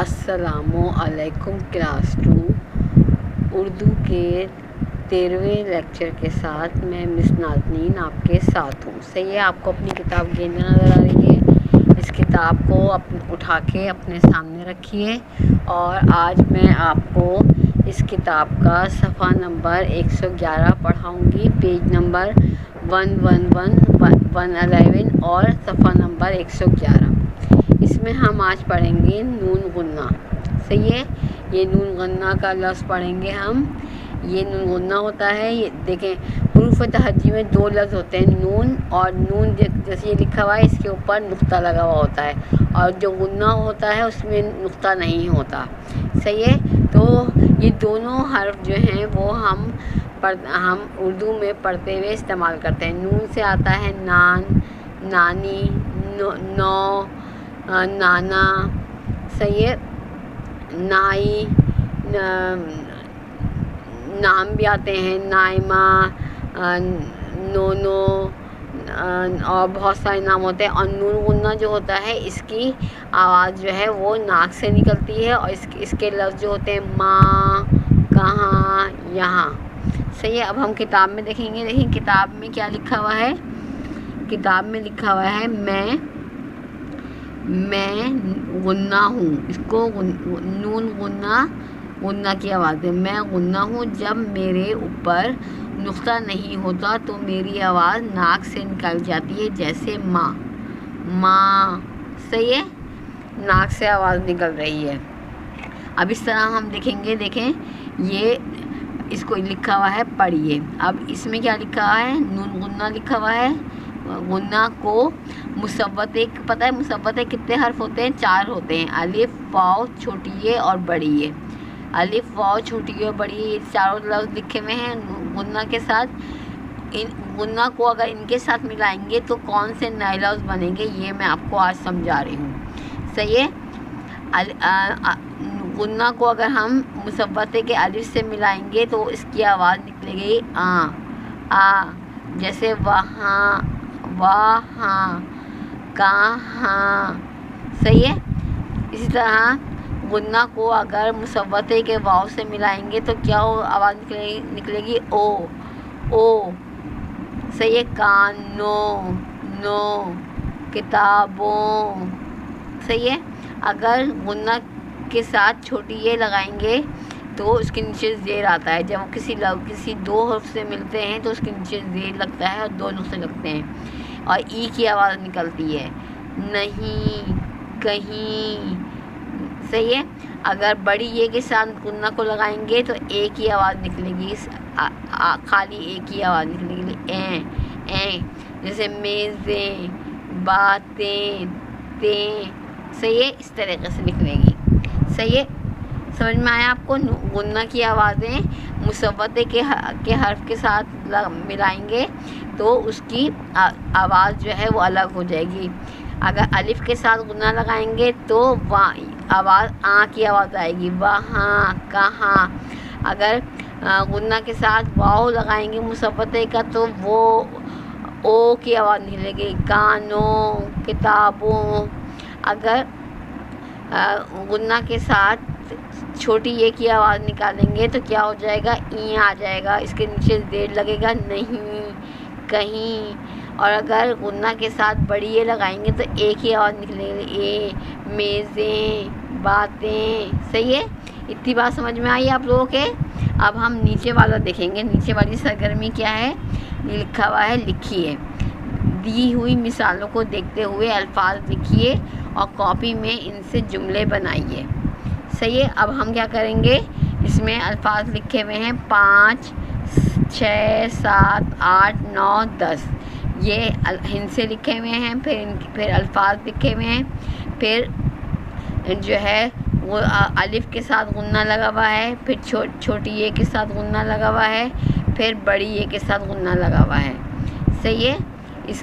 السلام علیکم کلاس 2 اردو کے 13ویں لیکچر کے ساتھ میں مس نازنین آپ کے ساتھ ہوں. صحیح ہے، آپ کو اپنی کتاب گیندہ نظر آ رہی ہے. اس کتاب کو اٹھا کے اپنے سامنے رکھیے اور آج میں آپ کو اس کتاب کا صفحہ نمبر 111 پڑھاؤں گی، پیج نمبر 111 اور صفحہ نمبر 111. اس میں ہم آج پڑھیں گے نون غنہ. صحیح ہے، یہ نون غنہ کا لفظ پڑھیں گے ہم. یہ نون غنہ ہوتا ہے، یہ دیکھیں حروف تہجی میں 2 لفظ ہوتے ہیں، نون اور نون. جیسے یہ لکھا ہوا ہے اس کے اوپر نقطہ لگا ہوا ہوتا ہے، اور جو غنہ ہوتا ہے اس میں نقطہ نہیں ہوتا. صحیح ہے، تو یہ دونوں حرف جو ہیں وہ ہم اردو میں پڑھتے ہوئے استعمال کرتے ہیں. نون سے آتا ہے نان، نانی، نو، نانا. صحیح ہے، نائی، نام بھی آتے ہیں، نائمہ، نونو، اور بہت سارے نام ہوتے ہیں. اور نون غنہ جو ہوتا ہے اس کی آواز جو ہے وہ ناک سے نکلتی ہے، اور اس کے لفظ جو ہوتے ہیں ماں، کہاں، یہاں. صحیح ہے، اب ہم کتاب میں دیکھیں گے. دیکھیں کتاب میں کیا لکھا ہوا ہے. کتاب میں لکھا ہوا ہے میں غنہ ہوں. اس کو نون غنہ کی آواز ہے. میں غنہ ہوں، جب میرے اوپر نقطہ نہیں ہوتا تو میری آواز ناک سے نکل جاتی ہے، جیسے ماں. صحیح ہے، ناک سے آواز نکل رہی ہے. اب اس طرح ہم دیکھیں گے. دیکھیں یہ اس کو لکھا ہوا ہے، پڑھیے. اب اس میں کیا لکھا ہوا ہے، نون غنہ لکھا ہوا ہے. غنہ کو مصوتے، پتہ ہے مصوتے کتنے حرف ہوتے ہیں؟ 4 ہوتے ہیں. الف، واو، چھوٹی اے اور بڑی اے. الف، واو، چھوٹی اے اور بڑی اے، یہ چاروں لفظ لکھے ہوئے ہیں غنہ کے ساتھ. غنہ کو اگر ان کے ساتھ ملائیں گے تو کون سے نئے لفظ بنیں گے، یہ میں آپ کو آج سمجھا رہی ہوں. صحیح ہے، غنہ کو اگر ہم مصوتے کے الف سے ملائیں گے تو اس کی آواز نکلے گی آ، جیسے وہاں، کہاں. صحیح ہے، اسی طرح غنہ کو اگر مصوتے کے واو سے ملائیں گے تو کیا آواز نکلے گی، او. صحیح ہے، کانوں، نو، کتابوں. صحیح ہے، اگر غنہ کے ساتھ چھوٹی اے لگائیں گے تو اس کے نیچے زیر آتا ہے. جب وہ کسی 2 حرف سے ملتے ہیں تو اس کے نیچے زیر لگتا ہے اور 2 نقطے لگتے ہیں، اور ای کی آواز نکلتی ہے، نہیں، کہیں. صحیح ہے، اگر بڑی اے کے ساتھ غنہ کو لگائیں گے تو اے کی آواز نکلے گی، خالی اے کی آواز نکلے گی، اے. جیسے میزیں، باتیں، تیں. صحیح ہے، اس طریقے سے نکلے گی. صحیح ہے، سمجھ میں آیا آپ کو؟ غنہ کی آوازیں مصوتے کے حرف کے ساتھ ملائیں گے تو اس کی آواز جو ہے وہ الگ ہو جائے گی. اگر الف کے ساتھ غنہ لگائیں گے تو آواز کی آواز آئے گی، وہاں، کہاں. اگر غنہ کے ساتھ واو لگائیں گے مصوتے کا تو وہ او کی آواز نکلے گی، کانوں، کتابوں. اگر غنہ کے ساتھ چھوٹی اے کی آواز نکالیں گے تو کیا ہو جائے گا، ای آ جائے گا، اس کے نیچے زیر لگے گا، نہیں، کہیں. اور اگر غنہ کے ساتھ بڑی اے لگائیں گے تو اے کی آواز نکلے گی، اے، میزیں، باتیں. صحیح ہے، اتنی بات سمجھ میں آئی آپ لوگوں کے؟ اب ہم نیچے والا دیکھیں گے. نیچے والی سرگرمی کیا ہے، یہ لکھا ہوا ہے، لکھیے. دی ہوئی مثالوں کو دیکھتے ہوئے الفاظ لکھیے اور کاپی میں ان سے جملے بنائیے. صحیح ہے، اب ہم کیا کریں گے، اس میں الفاظ لکھے ہوئے ہیں 5، 6، 7، 8، 9، 10. یہ ہند سے لکھے ہوئے ہیں، پھر الفاظ لکھے ہوئے ہیں، پھر جو ہے وہ الف کے ساتھ غنہ لگا ہوا ہے، پھر چھوٹی اے کے ساتھ غنہ لگا ہوا ہے، پھر بڑی اے کے ساتھ غنہ لگا ہوا ہے. صحیح ہے، اس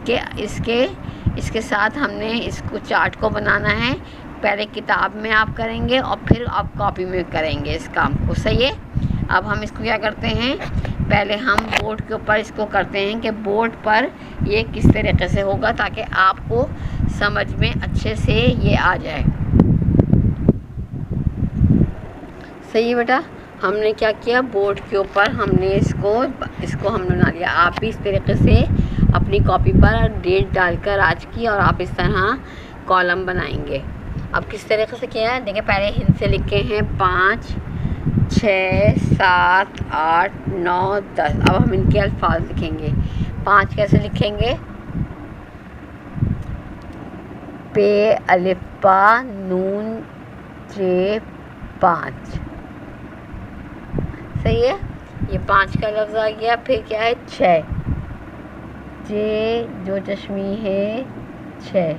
کے ساتھ ہم نے اس کو چارٹ کو بنانا ہے. پہلے کتاب میں آپ کریں گے اور پھر آپ کاپی میں کریں گے اس کام کو. صحیح ہے، اب ہم اس کو کیا کرتے ہیں، پہلے ہم بورڈ کے اوپر اس کو کرتے ہیں کہ بورڈ پر یہ کس طریقے سے ہوگا تاکہ آپ کو سمجھ میں اچھے سے یہ آ جائے. صحیح ہے بیٹا. ہم نے کیا کیا, بورڈ کے اوپر ہم نے اس کو ہم نے بنا لیا. آپ بھی اس طریقے سے اپنی کاپی پر ڈیٹ ڈال کر آج کی, اور آپ اس طرح کالم بنائیں گے. اب کس طریقے سے کیا ہے دیکھیں, پہلے ہند سے لکھے ہیں 5 6 7 8 9 10. اب ہم ان کے الفاظ لکھیں گے. 5 کیسے لکھیں گے, پے الف پا نون چے 5. صحیح ہے, یہ 5 کا لفظ آ گیا. پھر کیا ہے 6, چے جو چشمی ہے 6.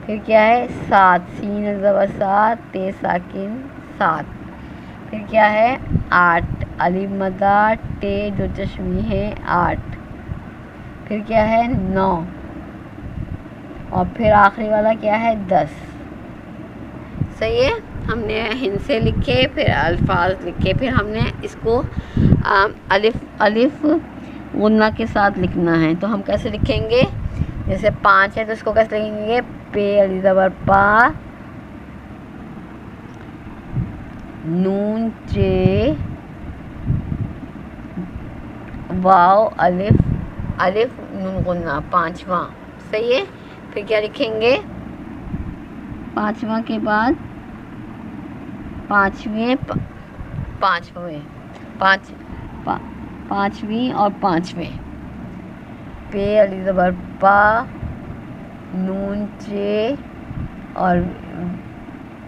پھر کیا ہے 7, سین زبر 7 تے ساکن 7. پھر کیا ہے 8, الف مدہ ٹے جو چشمی ہے 8. پھر کیا ہے 9, اور پھر آخری والا کیا ہے 10. صحیح ہے, ہم نے ہند سے لکھے, پھر الفاظ لکھے, پھر ہم نے اس کو الف غنہ کے ساتھ لکھنا ہے. تو ہم کیسے لکھیں گے, جیسے 5 ہے تو اس کو کیسے لکھیں گے, پے الف زبر پا نون چے واو الف نون غنہ 5واں. صحیح ہے, پھر کیا لکھیں گے 5واں کے بعد 5ویں اور 5ویں. پے الف زبر پا نون چے اور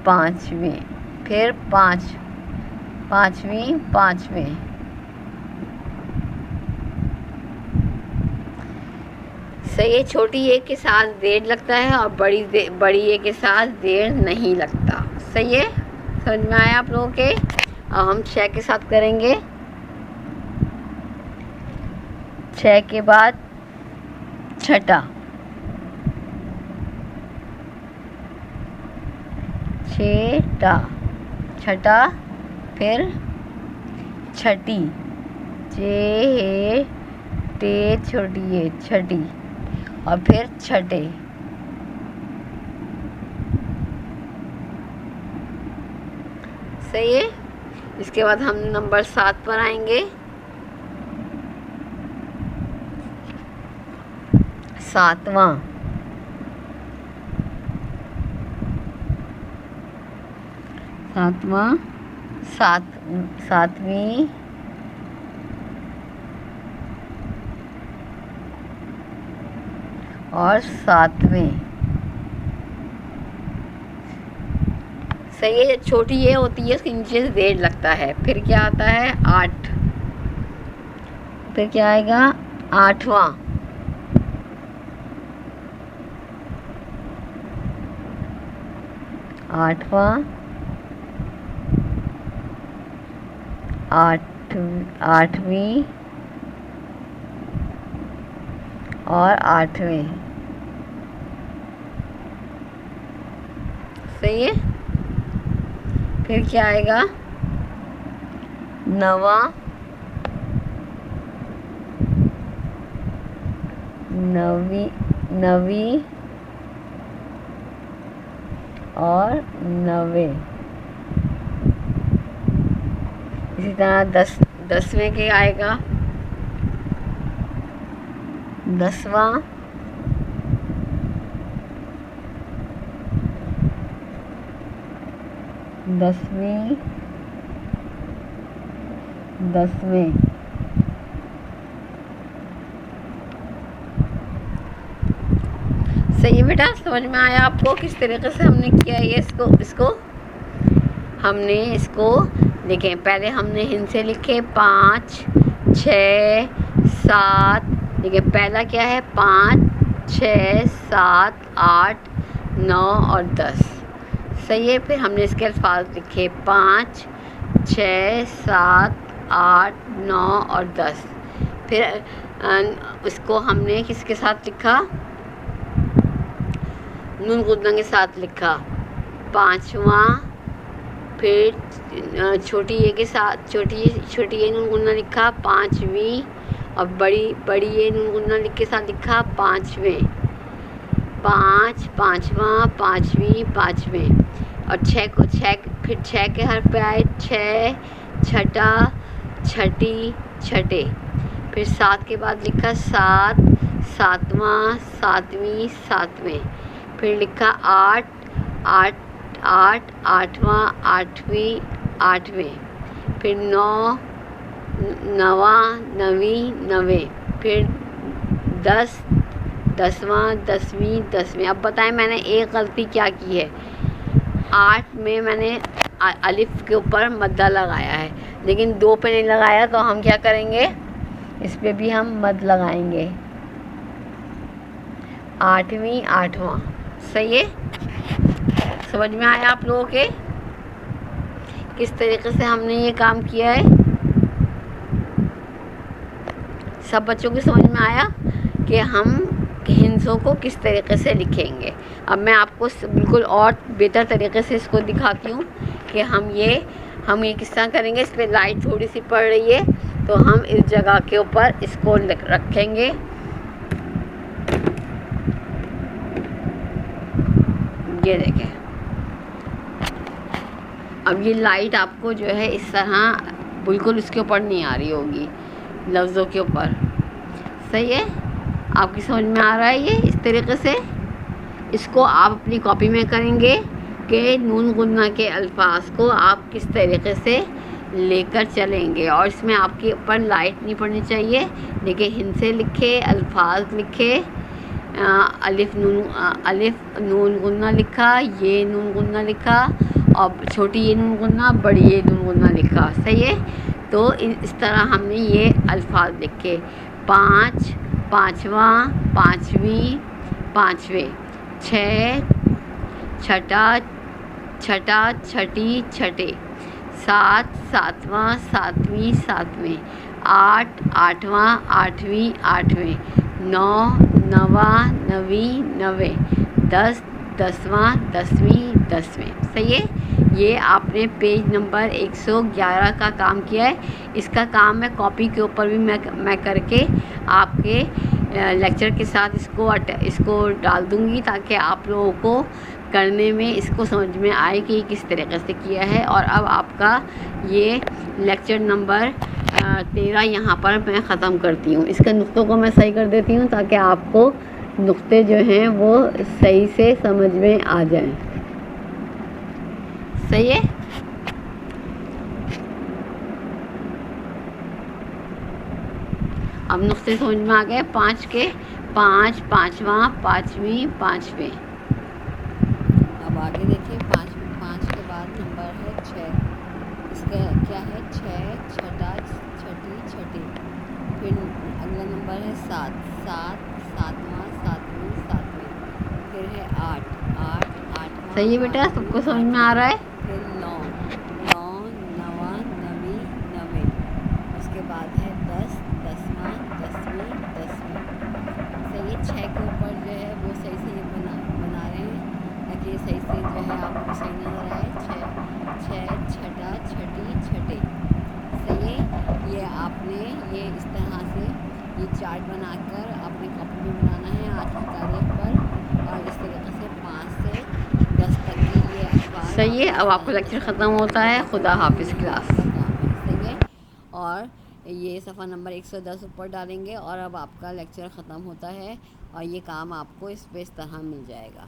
5ویں. پھر 5ویں. صحیح ہے, چھوٹی اے کے ساتھ زیڈ لگتا ہے اور بڑی اے کے ساتھ زیڈ نہیں لگتا. صحیح ہے, سمجھ میں آیا آپ لوگوں کے. اب ہم 6 کے ساتھ کریں گے. 6 کے بعد چھٹا, چھٹا. پھر چھٹی, چے ٹے چھوٹی ہے چھٹی. اور پھر چھٹے. صحیح ہے, اس کے بعد ہم نمبر 7 پر آئیں گے. 7واں, 7ویں اور 7ویں. صحیح ہے, چھوٹی یہ ہوتی ہے اس کے نیچے زیڈ لگتا ہے. پھر کیا آتا ہے 8. پھر کیا آئے گا 8واں. 8ویں اور 8ویں. صحیح ہے, پھر کیا آئے گا 9واں. 9ویں اور 9ویں. اسی طرح 10ویں کے آئے گا 10واں. 10ویں. صحیح ہے بیٹا, سمجھ میں آیا آپ کو کس طریقے سے ہم نے کیا ہے اس کو ہم نے اس کو دیکھیں. پہلے ہم نے ہند سے لکھے 5 6 7. دیکھیں پہلا کیا ہے 5 6 7 8 9 اور 10. صحیح ہے, پھر ہم نے اس کے الفاظ لکھے 5 6 7 8 9 اور 10. پھر اس کو ہم نے کس کے ساتھ لکھا, نون غنہ کے ساتھ لکھا. 5واں, پھر چھوٹی اے کے ساتھ چھوٹی اے نون غنہ لکھا 5ویں, اور بڑی اے نون غنہ کے ساتھ لکھا 5ویں. 5 5واں 5ویں. اور پھر 6 کے حرف پہ آئے 6 چھٹا چھٹی چھٹے، پھر 7 کے بعد لکھا 7 ساتواں ساتویں ساتویں، پھر لکھا 8 آٹھواں آٹھویں آٹھویں، پھر 9 نواں نویں نویں، پھر 10 دسواں دسویں دسویں۔ اب بتائیں میں نے ایک غلطی کیا کی ہے، 8 میں نے الف کے اوپر مدہ لگایا ہے لیکن 2 پہ نہیں لگایا، تو ہم کیا کریں گے، اس پہ بھی ہم مد لگائیں گے، 8ویں آٹھواں۔ صحیح ہے؟ سمجھ میں آیا آپ لوگوں کے کس طریقے سے ہم نے یہ کام کیا ہے؟ سب بچوں کو سمجھ میں آیا کہ ہم ہندسوں کو کس طریقے سے لکھیں گے؟ اب میں آپ کو بالکل اور بہتر طریقے سے اس کو دکھاتی ہوں کہ ہم یہ کس طرح کریں گے۔ اس پہ لائٹ تھوڑی سی پڑ رہی ہے تو ہم اس جگہ کے اوپر اس کو رکھیں گے، یہ دیکھیں۔ اب یہ لائٹ آپ کو جو ہے اس طرح بالکل اس کے اوپر نہیں آ رہی ہوگی، لفظوں کے اوپر۔ صحیح ہے؟ آپ کی سمجھ میں آ رہا ہے یہ اس طریقے سے؟ اس کو آپ اپنی کاپی میں کریں گے کہ نون غنہ کے الفاظ کو آپ کس طریقے سے لے کر چلیں گے، اور اس میں آپ کے اوپر لائٹ نہیں پڑنی چاہیے، لیکن ہند سے لکھے، الفاظ لکھے، الف نون غنہ لکھا، یہ نون غنہ لکھا، اور چھوٹی یہ نون غنہ، بڑی یہ نون غنہ لکھا۔ صحیح ہے؟ تو اس طرح ہم نے یہ الفاظ لکھے، 5 پانچواں پانچویں پانچویں، 6 چھٹا چھٹی چھٹے، 7 ساتواں ساتویں ساتویں، 8 آٹھواں آٹھویں آٹھویں، 9 نواں نویں نویں، 10 دسواں دسویں دسویں۔ صحیح ہے؟ یہ آپ نے پیج نمبر 111 کا کام کیا ہے۔ اس کا کام میں کاپی کے اوپر بھی میں کر کے آپ کے لیکچر کے ساتھ اس کو ڈال دوں گی، تاکہ آپ لوگوں کو کرنے میں اس کو سمجھ میں آئے کہ یہ کس طریقے سے کیا ہے۔ اور اب آپ کا یہ لیکچر نمبر 13 یہاں پر میں ختم کرتی ہوں۔ اس کے نقطوں کو میں صحیح کر دیتی ہوں تاکہ آپ کو نقطے جو ہیں وہ صحیح سے سمجھ میں آ جائیں۔ صحیح ہے؟ اب نقطے سمجھ میں آ گئے، 5 کے 5 پانچواں پانچویں پانچویں۔ اب آگے دیکھیں، 5 کے بعد نمبر ہے 6، اس کا کیا ہے، 6 چھٹا چھٹی چھٹی، پھر اگلا نمبر ہے 7 ساتواں ساتویں ساتویں، پھر ہے 8 آٹھواں۔ صحیح ہے بیٹا، سب کو سمجھ میں آ رہا ہے؟ پھر 9 نواں نویں نویں، اس کے بعد ہے 10 دسواں دسویں دسویں۔ صحیح ہے؟ 6 کے اوپر جو ہے وہ صحیح سے یہ بنا رہے ہیں تاکہ یہ صحیح سے جو ہے آپ کو صحیح نظر آئے۔ 6 چھٹا چھٹی چھٹے۔ صحیح ہے؟ یہ آپ نے یہ اس طرح سے یہ چارٹ بنا کر اپنے کاپی میں بنانا ہے آج کی تاریخ پر، اور اس طریقے سے 5 سے 10 تک کے یہ الفاظ۔ صحیح ہے؟ اب آپ کا لیکچر ختم ہوتا ہے۔ خدا حافظ کلاس۔ کام ہے، صحیح ہے؟ اور یہ صفحہ نمبر 110 اوپر ڈالیں گے، اور اب آپ کا لیکچر ختم ہوتا ہے، اور یہ کام آپ کو اس پہ اس طرح مل جائے گا۔